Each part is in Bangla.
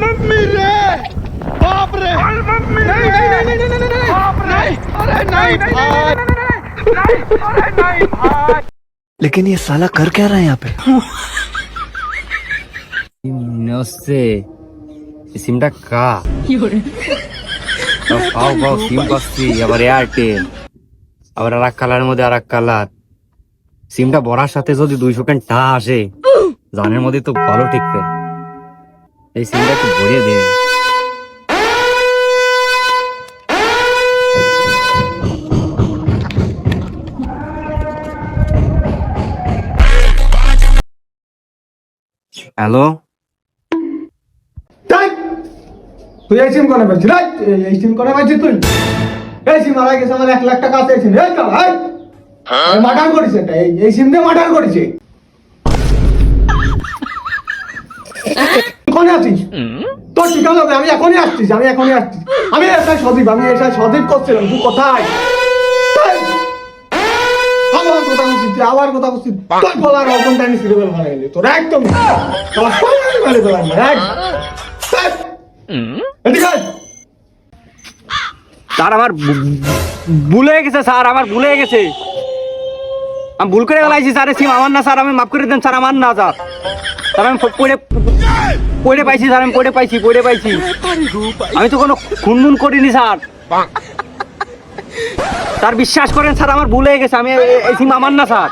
मम्मी रे बाप रे मम्मी नहीं नहीं नहीं नहीं नहीं नहीं बाप रे अरे नहीं भाई नहीं अरे नहीं भाई लेकिन ये साला कर क्या रहा है यहाँ पे? নসে সিমটা কা পাও পাও সিম পাচ্ছি আবার এয়ারটেল আবার আর এক কালারের মধ্যে আর এক কালার সিমটা ভরার সাথে যদি 200 কেন টা আসে জানের মধ্যে তো ভালো টিকবে এই সিমটা একটু ভরিয়ে দে হ্যালো তুই এই সিম করে পাচ্ছিস রাইট এই সিম করে পাচ্ছিস তুই এই সিম মারা গেছে আমার 1 লাখ টাকা আছে সিম এই কাল এই মার্ডার করেছে এটা এই সিম দিয়ে মার্ডার করেছে কোনে আছিস তোর ঠিকানা হবে আমি এখনই আসছিস আমি এসআই সদীপ করছিলাম তুই কোথায় আবার কথা বলছিস তোর বলার রকম টাইম সিরিয়াল মারা গেলি তোর একদম তোর ফাইনাল মেরে দিলাম স্যার আমার ভুলে গেছে স্যার আমার ভুলে গেছে আমি ভুল করে গেলাইছি স্যার সিম আমার না স্যার আমি মাফ করে দেন স্যার আমার না স্যার স্যার আমি পড়ে পাইছি স্যার আমি পড়ে পাইছি আমি তো কোনো খুনমুন করিনি স্যার স্যার বিশ্বাস করেন স্যার আমার ভুল হয়ে গেছে আমি এই সিম আমার না স্যার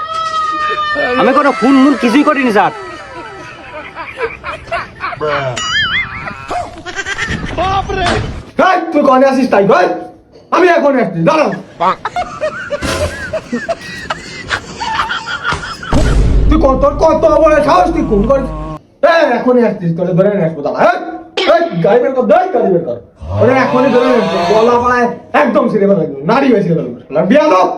আমি কোনো খুনমুন কিছুই করিনি স্যার তুই কনে আসিস তাই ভাই আমি এখন আসছি দাঁড়াও তুই কত বলে সাহস তুই খুন করিস এখনই আসছিস তোরে ধরে নিয়ে আসবো দাঁড়া গাড়ি বের কর গাড়ি বের কর ওরে এখনই ধরে নিয়ে আসবো গলা পাড়ায় একদম সিরে ফেলা নারী হয়েছে বিয়া লোক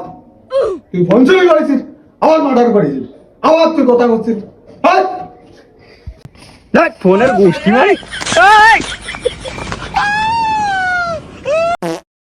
তুই ফোন চুরি করেছিস আবার মার্ডার করেছিস আবার তুই কথা করছিস ফোনের গোষ্ঠী মানে